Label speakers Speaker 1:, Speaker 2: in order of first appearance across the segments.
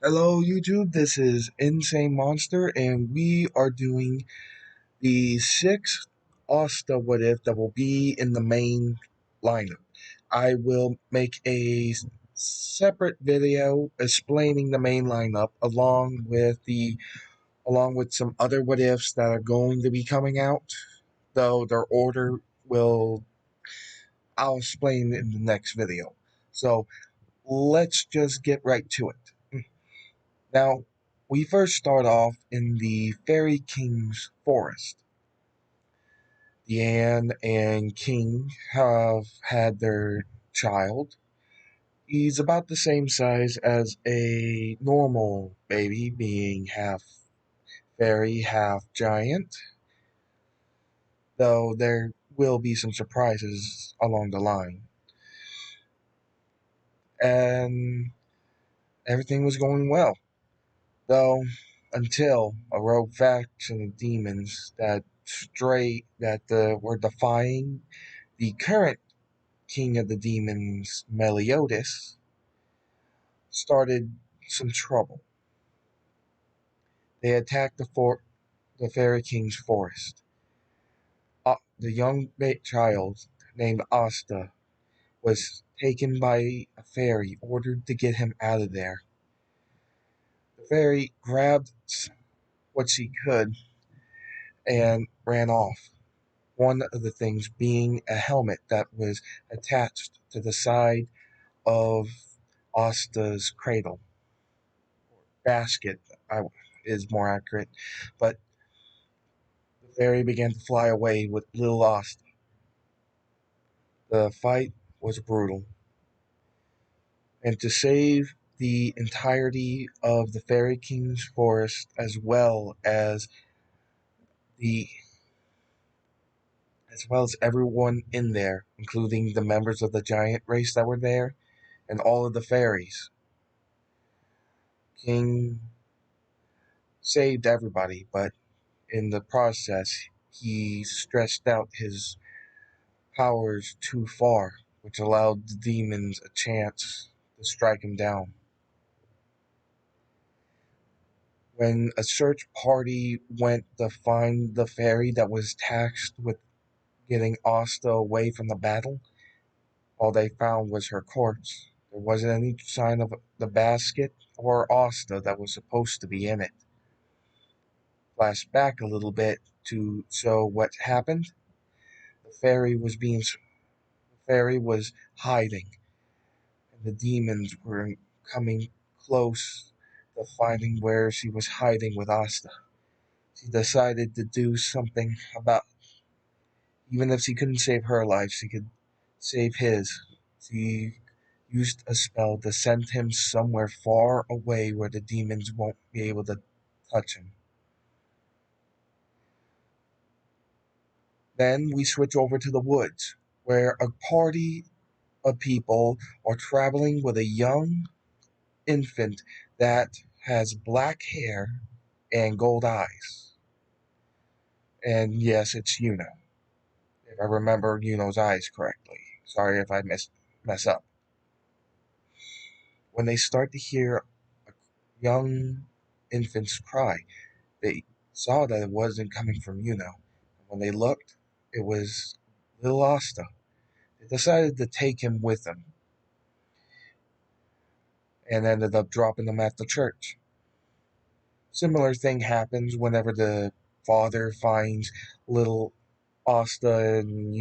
Speaker 1: Hello YouTube, this is Insane Monster and we are doing the sixth Asta What If that will be in the main lineup. I will make a separate video explaining the main lineup along with some other what ifs that are going to be coming out, though their order will I'll explain in the next video. So let's just get right to it. Now, we first start off in the Fairy King's forest. Diane and King have had their child. He's about the same size as a normal baby, being half fairy, half giant, though there will be some surprises along the line. And everything was going well, though, until a rogue faction of demons were defying the current king of the demons, Meliodas, started some trouble. They attacked the Fairy King's forest. The young child named Asta was taken by a fairy, ordered to get him out of there. The fairy grabbed what she could and ran off. One of the things being a helmet that was attached to the side of Asta's cradle. Basket is more accurate. But the fairy began to fly away with little Asta. The fight was brutal. And to save the entirety of the Fairy King's forest the as well as everyone in there, including the members of the giant race that were there, and all of the fairies. King saved everybody, but in the process, he stretched out his powers too far, which allowed the demons a chance to strike him down. When a search party went to find the fairy that was tasked with getting Asta away from the battle, all they found was her corpse. There wasn't any sign of the basket or Asta that was supposed to be in it. Flash back a little bit to show what happened. The fairy was hiding, and the demons were coming close to finding where she was hiding with Asta. She decided to do something about, even if she couldn't save her life, she could save his. She used a spell to send him somewhere far away where the demons won't be able to touch him. Then we switch over to the woods, where a party of people are traveling with a young infant that has black hair and gold eyes. And yes, it's Yuno. If I remember Yuno's eyes correctly. Sorry if I mess up. When they start to hear a young infant's cry, they saw that it wasn't coming from Yuno. When they looked, it was little Asta. They decided to take him with them and ended up dropping him at the church. Similar thing happens whenever the father finds little Asta and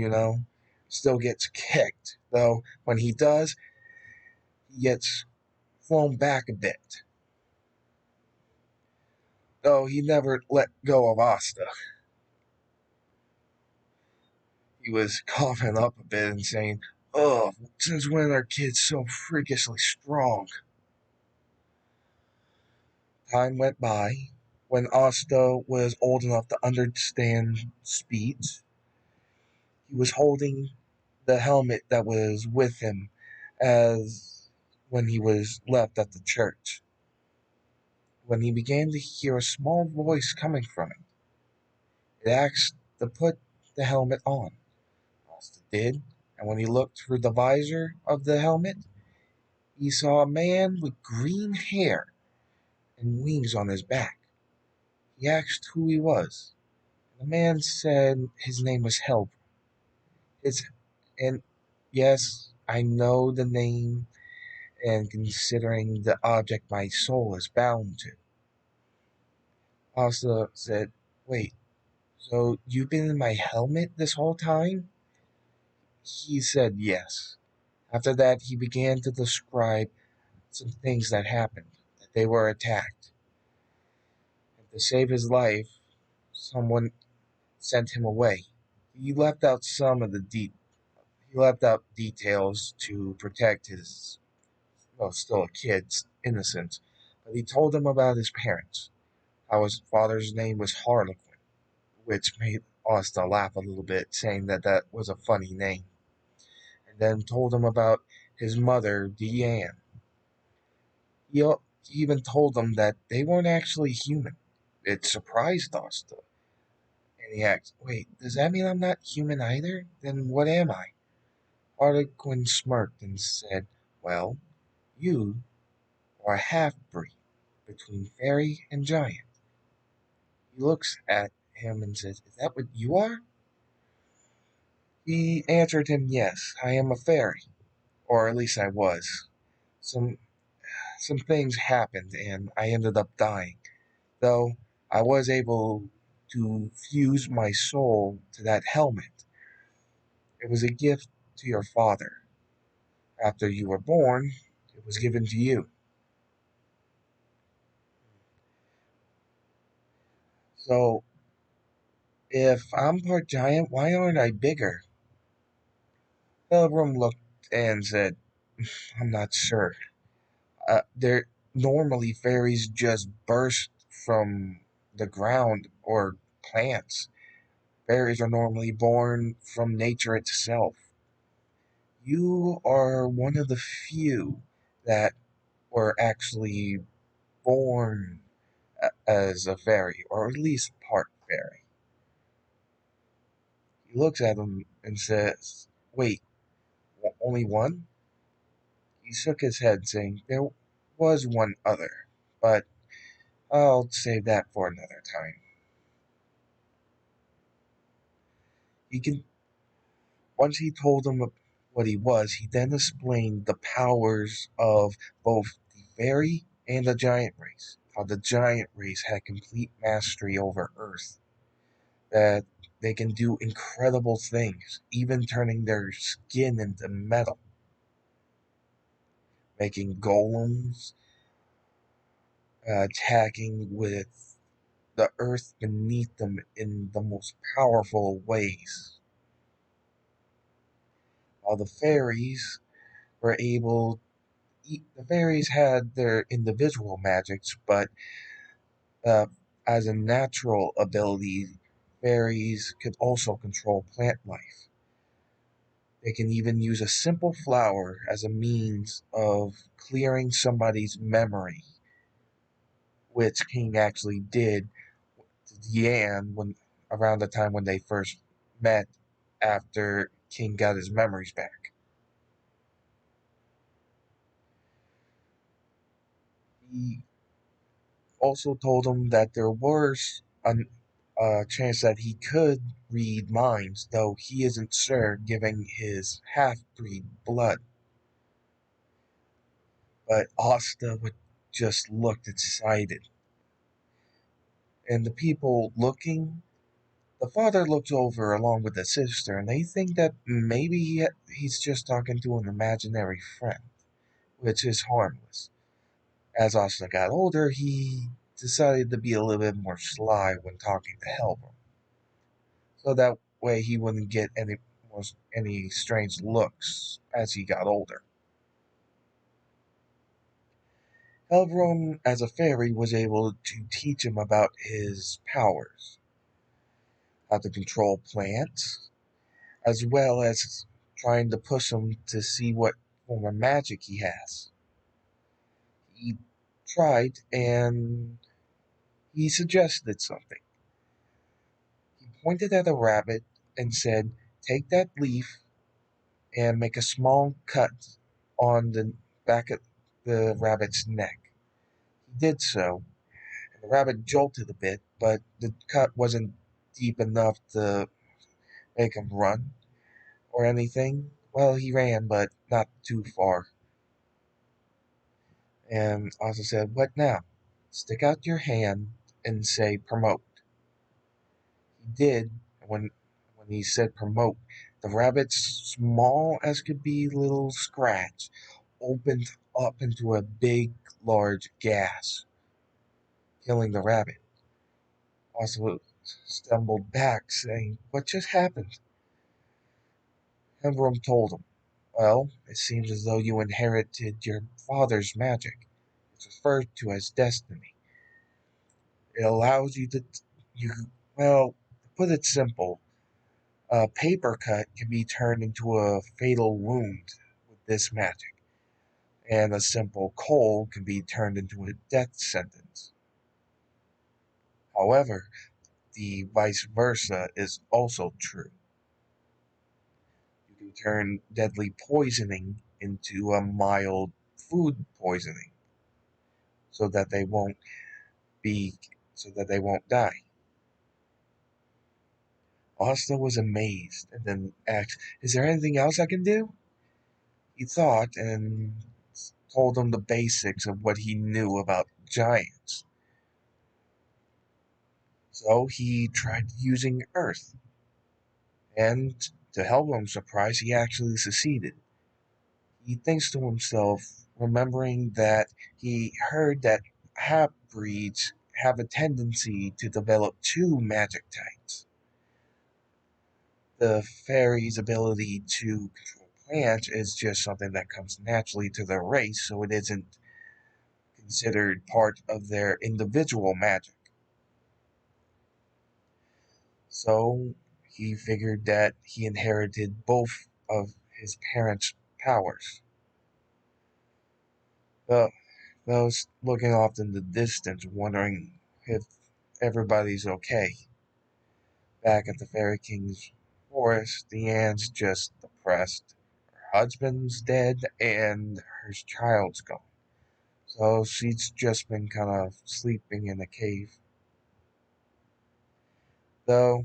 Speaker 1: still gets kicked. Though when he does, he gets flown back a bit. Though he never let go of Asta. He was coughing up a bit and saying, "Oh, since when are kids so freakishly strong?" Time went by. When Asta was old enough to understand speech, he was holding the helmet that was with him as when he was left at the church. When he began to hear a small voice coming from it, it asked to put the helmet on. Asta did, and when he looked through the visor of the helmet, he saw a man with green hair and wings on his back. He asked who he was. The man said his name was Help. His and yes, I know the name, and considering the object my soul is bound to. Asta said, "Wait, so you've been in my helmet this whole time?" He said yes. After that, he began to describe some things that happened, that they were attacked. And to save his life, someone sent him away. He left out some of the he left out details to protect his, well, still a kid's innocence. But he told him about his parents, how his father's name was Harlequin, which made Asta laugh a little bit, saying that that was a funny name. And then told him about his mother, Diane. He even told them that they weren't actually human. It surprised Asta. And he asked, "Wait, does that mean I'm not human either? Then what am I?" Harlequin smirked and said, "Well, you are a half breed between fairy and giant." He looks at him and says, "Is that what you are?" He answered him, "Yes, I am a fairy, or at least I was. Some some things happened and I ended up dying. Though I was able to fuse my soul to that helmet. It was a gift to your father. After you were born, it was given to you. So if I'm part giant, why aren't I bigger?" Pilgrim looked and said, "I'm not sure. They're normally fairies just burst from the ground or plants. Fairies are normally born from nature itself. You are one of the few that were actually born as a fairy, or at least part fairy." He looks at him and says, "Wait, only one?" He shook his head, saying, "There was one other, but I'll save that for another time." He can Once he told him what he was, he then explained the powers of both the fairy and the giant race. How the giant race had complete mastery over Earth, that they can do incredible things, even turning their skin into metal, making golems, attacking with the earth beneath them in the most powerful ways. While the fairies had their individual magics, but uh, as a natural ability, fairies could also control plant life. They can even use a simple flower as a means of clearing somebody's memory, which King actually did to Deanne when around the time when they first met after King got his memories back. He also told him that there was a chance that he could read minds, though he isn't sure given his half breed blood. But Asta would just looked excited. And the people looking, the father looks over along with the sister, and they think that maybe he's just talking to an imaginary friend, which is harmless. As Asta got older, he decided to be a little bit more sly when talking to Helmer, so that way he wouldn't get any strange looks as he got older. Helbron, as a fairy, was able to teach him about his powers, how to control plants, as well as trying to push him to see what form of magic he has. He tried and he suggested something. He pointed at a rabbit and said, "Take that leaf and make a small cut on the back of the rabbit's neck." He did so, The rabbit jolted a bit, but the cut wasn't deep enough to make him run or anything. Well, he ran, but not too far. And Asa said, "What now?" "Stick out your hand and say promote." He did. When he said promote, the rabbit's small as could be little scratch opened up into a big, large gas, killing the rabbit. Asa stumbled back, saying, "What just happened?" Hembrom told him, "Well, it seems as though you inherited your father's magic. It's referred to as destiny. It allows you to, you, well, to put it simple, a paper cut can be turned into a fatal wound with this magic, and a simple cold can be turned into a death sentence. However, the vice versa is also true. You can turn deadly poisoning into a mild food poisoning so that they won't be so that they won't die." Asta was amazed and then asked, "Is there anything else I can do?" He thought and told them the basics of what he knew about giants. So he tried using earth, and to Helrum's surprise, he actually succeeded. He thinks to himself, remembering that he heard that half breeds have a tendency to develop two magic types. The fairy's ability to control plants is just something that comes naturally to their race, so it isn't considered part of their individual magic. So he figured that he inherited both of his parents' powers. The those looking off in the distance, wondering if everybody's okay. Back at the Fairy King's forest, Diane's just depressed. Her husband's dead, and her child's gone. So she's just been kind of sleeping in a cave. Though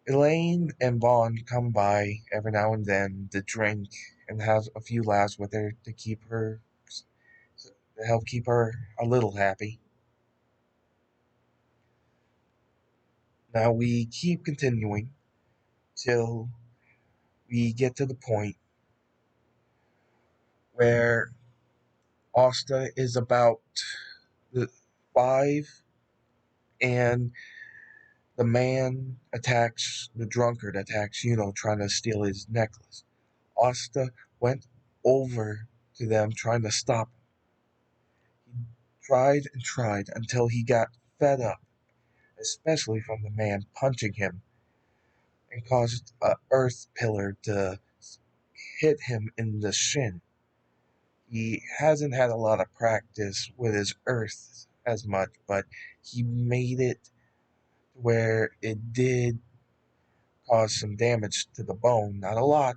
Speaker 1: Elaine and Bond come by every now and then to drink and have a few laughs with her to help keep her a little happy. Now we keep continuing till we get to the point where Asta is about the 5 and the drunkard attacks Yuno trying to steal his necklace. Asta went over to them trying to stop him. He tried and tried until he got fed up, especially from the man punching him, and caused a earth pillar to hit him in the shin. He hasn't had a lot of practice with his earth as much, but he made it where it did cause some damage to the bone, not a lot.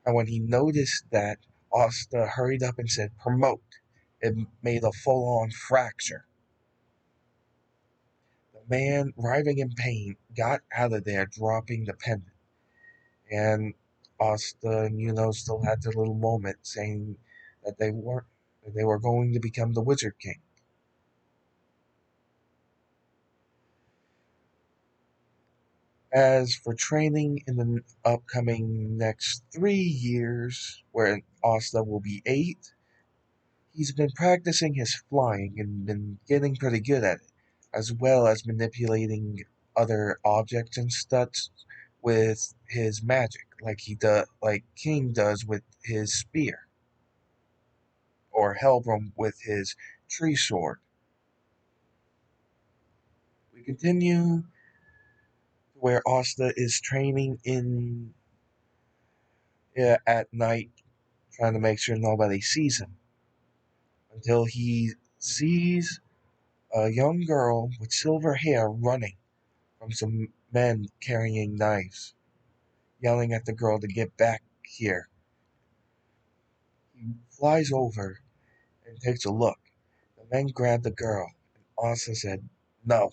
Speaker 1: And when he noticed that, Asta hurried up and said, "Promote." It made a full on fracture. The man, writhing in pain, got out of there, dropping the pendant. And Asta and Yuno still had their little moment, saying that they were going to become the Wizard King. As for training in the upcoming next 3 years, where Asta will be 8, he's been practicing his flying and been getting pretty good at it, as well as manipulating other objects and such with his magic, like King does with his spear, or Helbram with his tree sword. We continue where Asta is training in at night, trying to make sure nobody sees him, until he sees a young girl with silver hair running from some men carrying knives, yelling at the girl to get back here. He flies over and takes a look. The The men grabbed the girl, and Asta said, "No."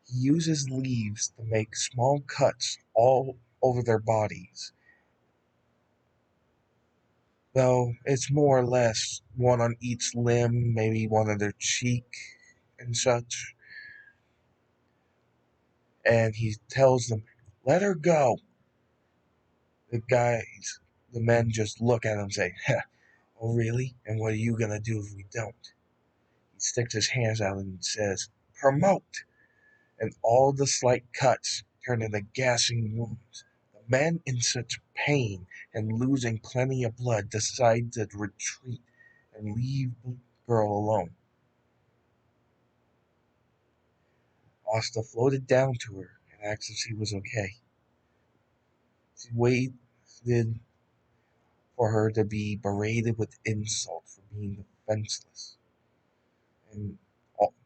Speaker 1: He uses leaves to make small cuts all over their bodies, though it's more or less one on each limb, maybe one on their cheek and such. And he tells them, "Let her go." The guys, the men just look at him saying, "Oh, really? And what are you going to do if we don't?" He sticks his hands out and says, "Promote!" And all the slight cuts turn into gashing wounds. The men, in such pain and losing plenty of blood, decide to retreat and leave the girl alone. Asta floated down to her and asked if she was okay. She waited for her to be berated with insult for being defenseless. And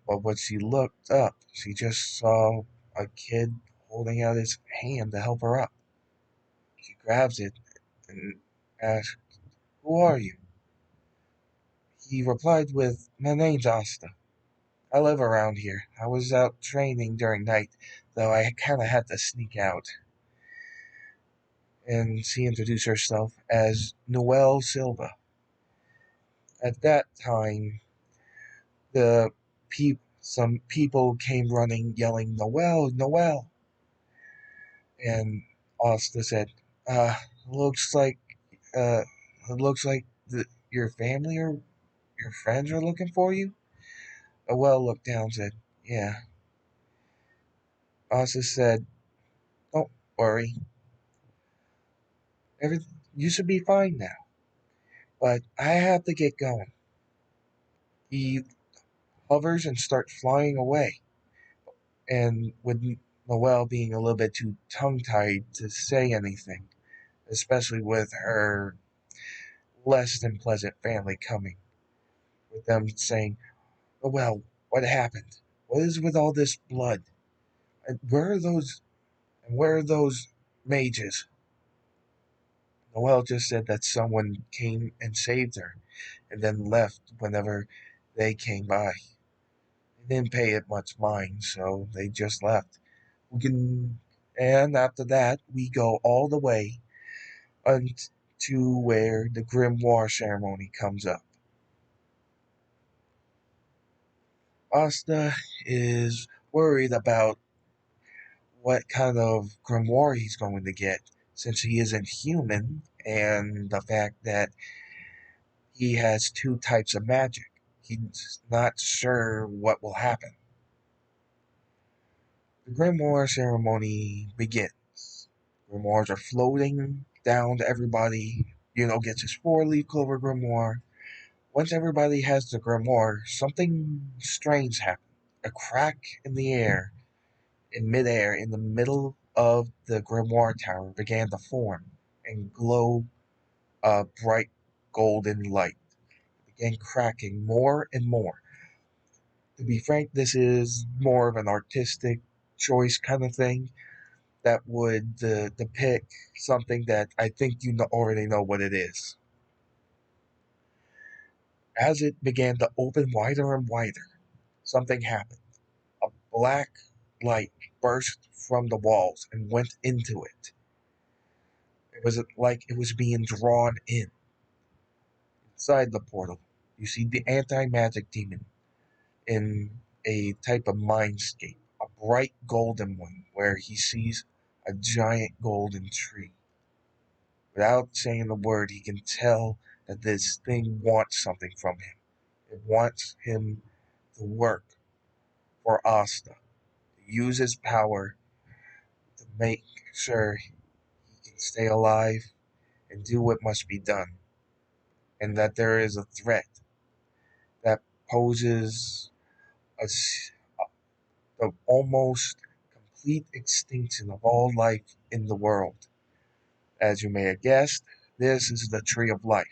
Speaker 1: but when she looked up, she just saw a kid holding out his hand to help her up. She grabs it and asks, "Who are you?" He replied with, "My name's Asta. I live around here. I was out training during night, though I kinda had to sneak out." And she introduced herself as Noelle Silva. At that time, some people came running, yelling, "Noelle, Noelle!" And Asta said, looks like, uh, it looks like your family or your friends are looking for you." Noelle looked down and said, "Yeah." Asta said, "Don't worry. Every, you should be fine now. But I have to get going." He hovers and starts flying away. And with Noelle being a little bit too tongue tied to say anything, especially with her less than pleasant family coming, with them saying, "Noelle, what happened? What is with all this blood? And where are those mages?" Noelle just said that someone came and saved her, and then left whenever they came by. They didn't pay it much mind, so they just left. We can, and after that, we go all the way to where the Grimoire ceremony comes up. Asta is worried about what kind of Grimoire he's going to get, since he isn't human, and the fact that he has two types of magic. He's not sure what will happen. The Grimoire ceremony begins. Grimoires are floating down to everybody. Yuno gets his four-leaf clover grimoire. Once everybody has the grimoire, something strange happens. A crack in the air, in midair, in the middle of the grimoire tower began to form and glow a bright golden light. It began cracking more and more. To be frank, this is more of an artistic choice kind of thing that would depict something that I think you already know what it is. As it began to open wider and wider, something happened. A black light burst from the walls and went into it. It was like it was being drawn in. Inside the portal, you see the anti magic demon in a type of mindscape, a bright golden one, where he sees a giant golden tree. Without saying a word, he can tell that this thing wants something from him. It wants him to work for Asta, to use his power to make sure he can stay alive and do what must be done, and that there is a threat that poses a, the almost complete extinction of all life in the world. As you may have guessed, this is the Tree of Life.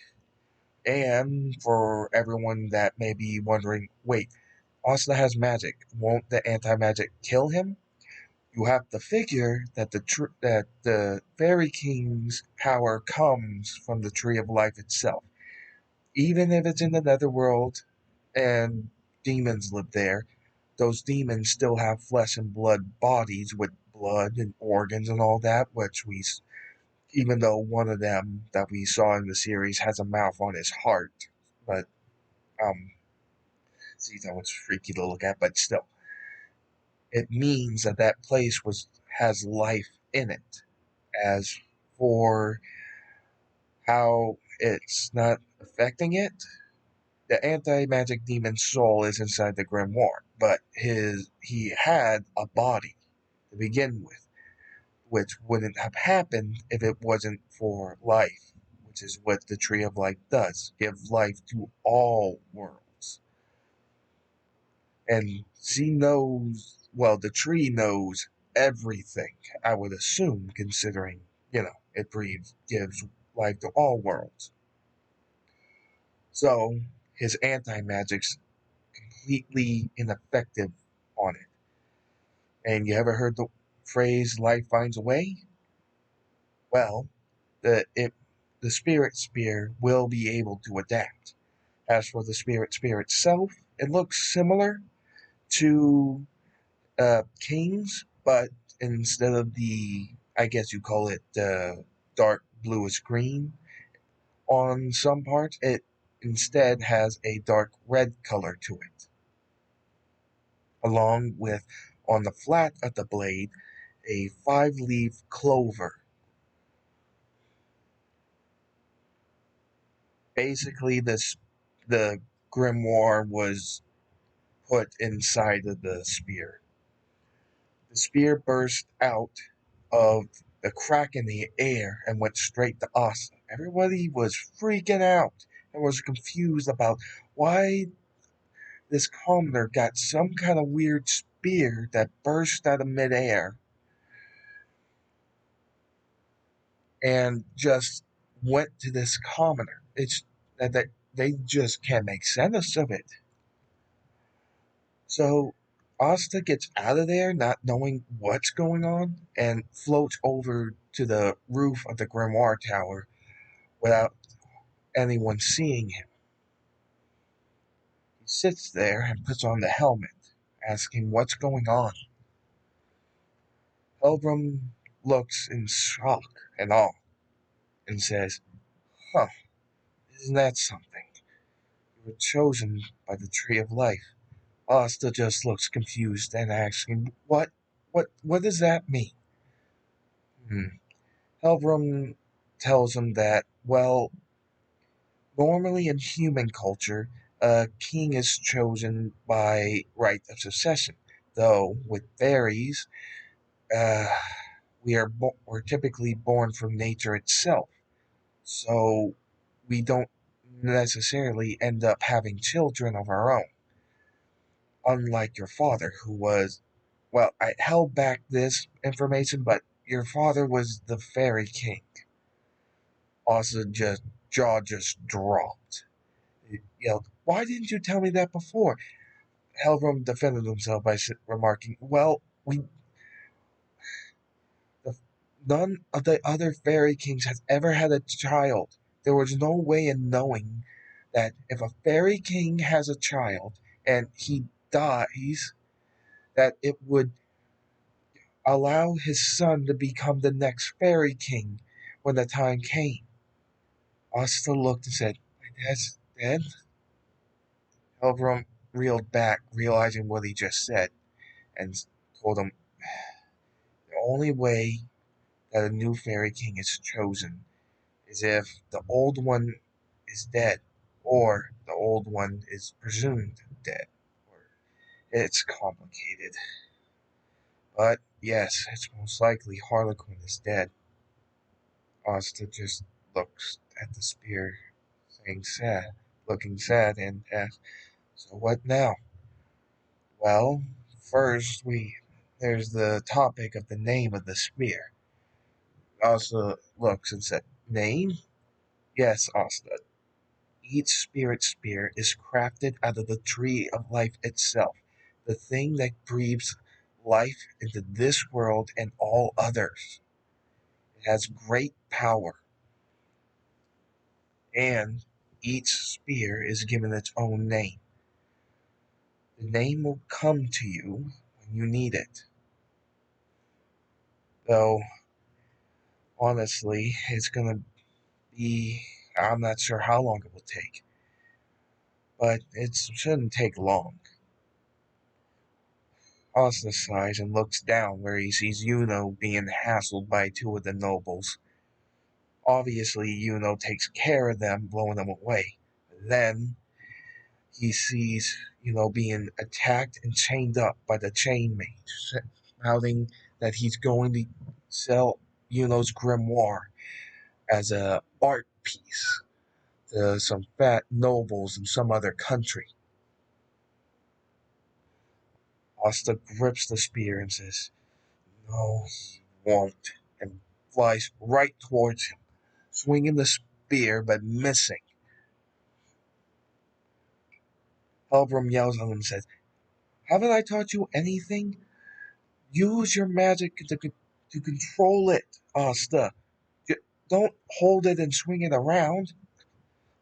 Speaker 1: And for everyone that may be wondering, wait, Asta has magic. Won't the anti-magic kill him? You have to figure that the Fairy King's power comes from the Tree of Life itself. Even if it's in the Netherworld, and demons live there. Those demons still have flesh and blood bodies with blood and organs and all that, which even though one of them that we saw in the series has a mouth on his heart, but um, see, that was freaky to look at, but still, it means that that place has life in it. As for how it's not affecting it, the anti-magic demon's soul is inside the grimoire, but he had a body to begin with, which wouldn't have happened if it wasn't for life, which is what the Tree of Life does, give life to all worlds. And the tree knows everything, I would assume, considering, it gives life to all worlds. So his anti-magic's completely ineffective on it. And you ever heard the phrase "life finds a way"? Well, the spirit spear will be able to adapt. As for the spirit spear itself, it looks similar to King's, but instead of I guess you call it dark bluish green on some parts, it instead has a dark red color to it, along with on the flat of the blade a 5-leaf clover. Basically, the grimoire was put inside of the spear. The spear burst out of the crack in the air and went straight to Asta. Everybody was freaking out and was confused about why this commoner got some kind of weird spear that burst out of midair and just went to this commoner. It's that they just can't make sense of it. So Asta gets out of there not knowing what's going on and floats over to the roof of the Grimoire Tower without anyone seeing him. He sits there and puts on the helmet, asking what's going on. Helbram looks in shock and awe and says, "Huh, isn't that something? You were chosen by the Tree of Life." Asta just looks confused and asking, what does that mean? Hmm. Helbram tells him that, well, normally in human culture, a king is chosen by right of succession, though with fairies, uh, we're typically born from nature itself, so we don't necessarily end up having children of our own. Unlike your father, who was, well, I held back this information, but your father was the fairy king. Austin jaw just dropped. He yelled, "Why didn't you tell me that before?" Helgrim defended himself by remarking, "Well, the, none of the other fairy kings has ever had a child. There was no way in knowing that if a fairy king has a child and he dies, that it would allow his son to become the next fairy king when the time came." Asta looked and said, "My dad's dead?" Helgrim reeled back, realizing what he just said, and told him the only way that a new fairy king is chosen is if the old one is dead, or the old one is presumed dead. It's complicated. But yes, it's most likely Harlequin is dead. Asta just looks at the spear, looking sad, and asks, "So what now?" Well, first there's the topic of the name of the spear. Asta looks and said, "Name? Yes, Asta. Each spirit spear is crafted out of the tree of life itself, the thing that breathes life into this world and all others. It has great power, and each spear is given its own name. The name will come to you when you need it. Though, honestly, it's gonna be. I'm not sure how long it will take, but it shouldn't take long. Asta sighs and looks down where he sees Yuno being hassled by two of the nobles. Obviously, Yuno takes care of them, blowing them away. Then he sees being attacked and chained up by the chain mage, shouting that he's going to sell Yuno's grimoire as a art piece to some fat nobles in some other country. Asta grips the spear and says, "No, he won't," and flies right towards him, swinging the spear but missing. Helbram yells at him and says, "Haven't I taught you anything? Use your magic to control it, Asta. Don't hold it and swing it around."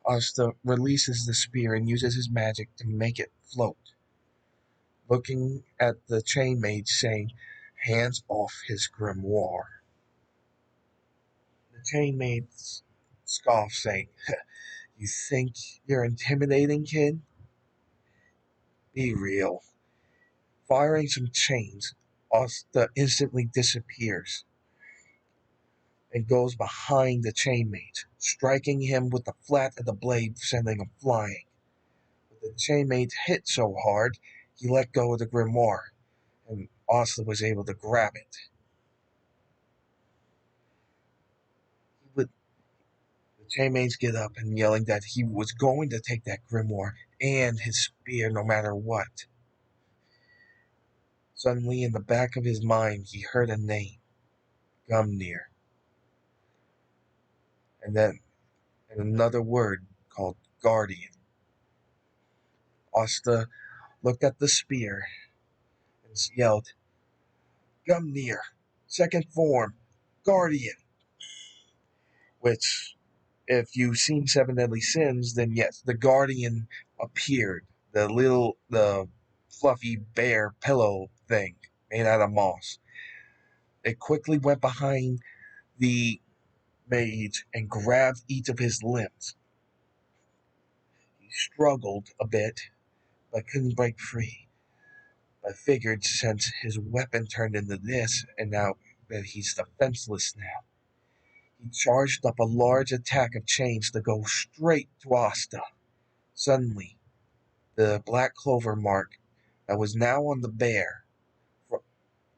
Speaker 1: Asta releases the spear and uses his magic to make it float, looking at the chain mage, saying, "Hands off his grimoire." The chain mage scoffs, saying, "You think you're intimidating, kid? Be real." Firing some chains, Asta instantly disappears and goes behind the chain mage, striking him with the flat of the blade, sending him flying. But the chain mage hit so hard, he let go of the grimoire, and Asta was able to grab it. The chain mage get up and yelling that he was going to take that grimoire and his spear no matter what. Suddenly, in the back of his mind, he heard a name, Gumnir, and then another word called Guardian. Asta looked at the spear and yelled, "Gumnir, second form, Guardian." Which, if you've seen Seven Deadly Sins, then yes, the Guardian appeared. The fluffy bear pillow thing made out of moss. It quickly went behind the mage and grabbed each of his limbs. He struggled a bit, but couldn't break free. I figured since his weapon turned into this, and now that he's defenseless now, he charged up a large attack of chains to go straight to Asta. Suddenly, the black clover mark that was now on the bear,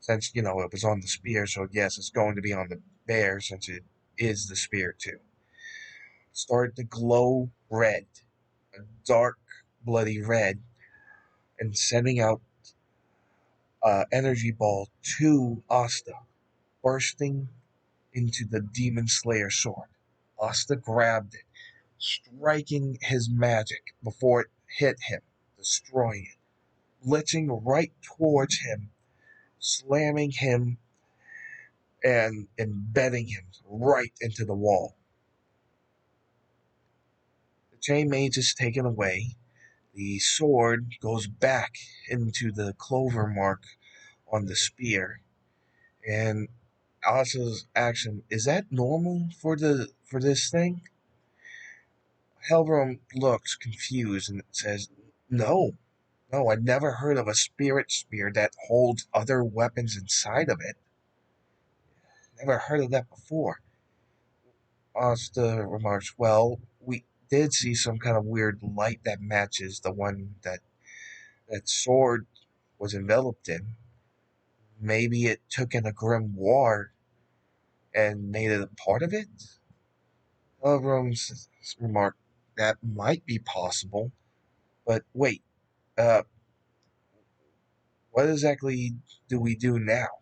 Speaker 1: since it was on the spear, so yes, it's going to be on the bear since it is the spear too, started to glow red, a dark, bloody red, and sending out energy ball to Asta, bursting into the Demon Slayer sword. Asta grabbed it, striking his magic before it hit him, destroying it, blitzing right towards him, slamming him and embedding him right into the wall. The chain mage is taken away. The sword goes back into the clover mark on the spear, and Asa's action, is that normal for this thing? Helbram looks confused and says, "No, no, I never heard of a spirit spear that holds other weapons inside of it. Never heard of that before." Asta remarks, "Well, we did see some kind of weird light that matches the one that sword was enveloped in. Maybe it took in a grimoire and made it a part of it?" Helbram's remark, "That might be possible. But wait, uh, what exactly do we do now?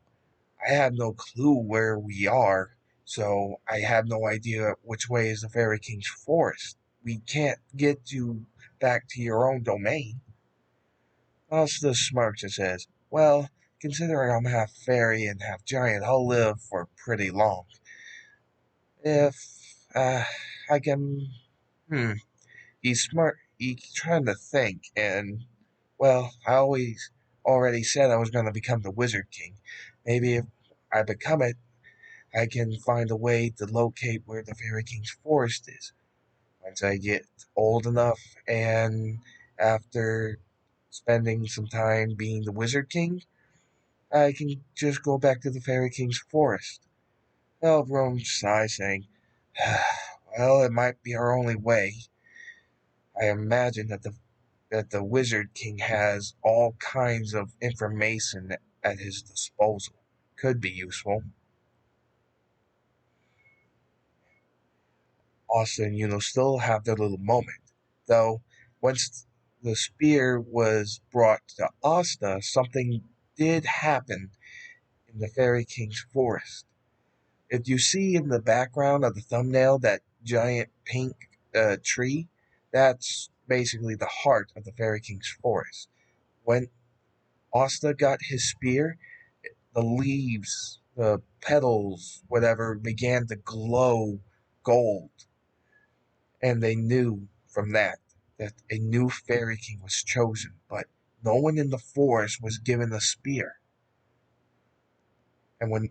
Speaker 1: I have no clue where we are, so I have no idea which way is the Fairy King's forest. We can't get you back to your own domain." Asta smirks and says, "Well, considering I'm half fairy and half giant, I'll live for pretty long. If I can, hmm." He's smart. He's trying to think, and Well, I always already said I was going to become the Wizard King. Maybe if I become it, I can find a way to locate where the Fairy King's forest is. Once I get old enough and after spending some time being the Wizard King, I can just go back to the Fairy King's forest. Elrond sighed, saying, well, it might be our only way. I imagine that the Wizard King has all kinds of information at his disposal. Could be useful. Asta and Yuno still have their little moment. Though, once the spear was brought to Asta, something did happen in the Fairy King's forest. If you see in the background of the thumbnail that giant pink tree, that's basically the heart of the Fairy King's forest. When Asta got his spear, the leaves, the petals, whatever, began to glow gold. And they knew from that a new Fairy King was chosen. But no one in the forest was given a spear. And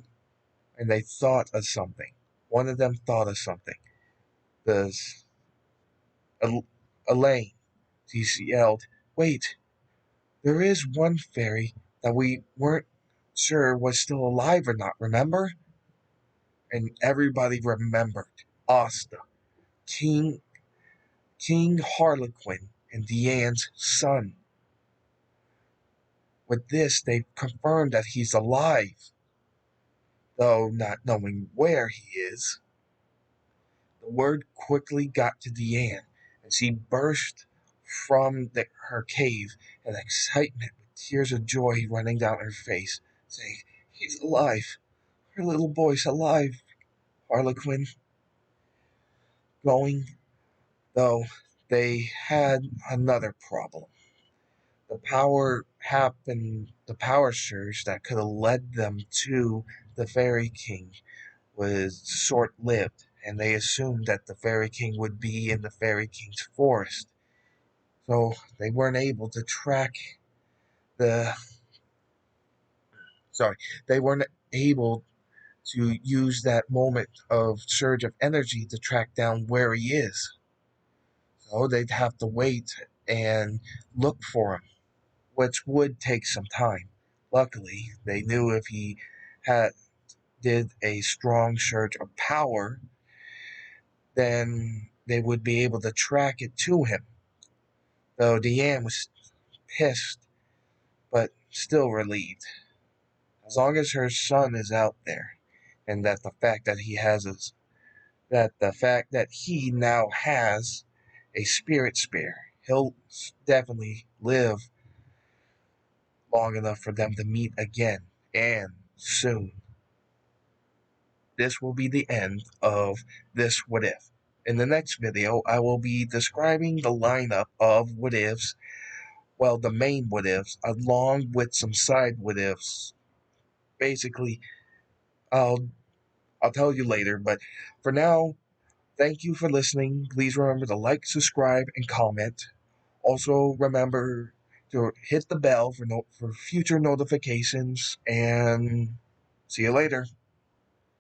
Speaker 1: they thought of something. One of them thought of something. The Elaine, she yelled, "Wait! There is one fairy that we weren't sure was still alive or not. Remember?" And everybody remembered Asta, King King Harlequin, and Diane's son. With this, they confirmed that he's alive, though not knowing where he is. The word quickly got to Diane, and she burst from her cave in excitement with tears of joy running down her face, saying, "He's alive! Her little boy's alive, Harlequin." Going, though, they had another problem. The power surge that could have led them to the Fairy King was short lived, and they assumed that the Fairy King would be in the Fairy King's forest. So they weren't able to track the sorry, they weren't able to use that moment of surge of energy to track down where he is. So they'd have to wait and look for him, which would take some time. Luckily, they knew if he had did a strong surge of power, then they would be able to track it to him. Though Diane was pissed, but still relieved. As long as her son is out there, and that the fact that he now has a spirit spear, he'll definitely live long enough for them to meet again, and soon. This will be the end of this What If. In the next video, I will be describing the lineup of What Ifs, well, the main What Ifs, along with some side What Ifs. Basically, I'll I'll tell you later, but for now, thank you for listening. Please remember to like, subscribe, and comment. Also, remember to hit the bell for future notifications, and see you later.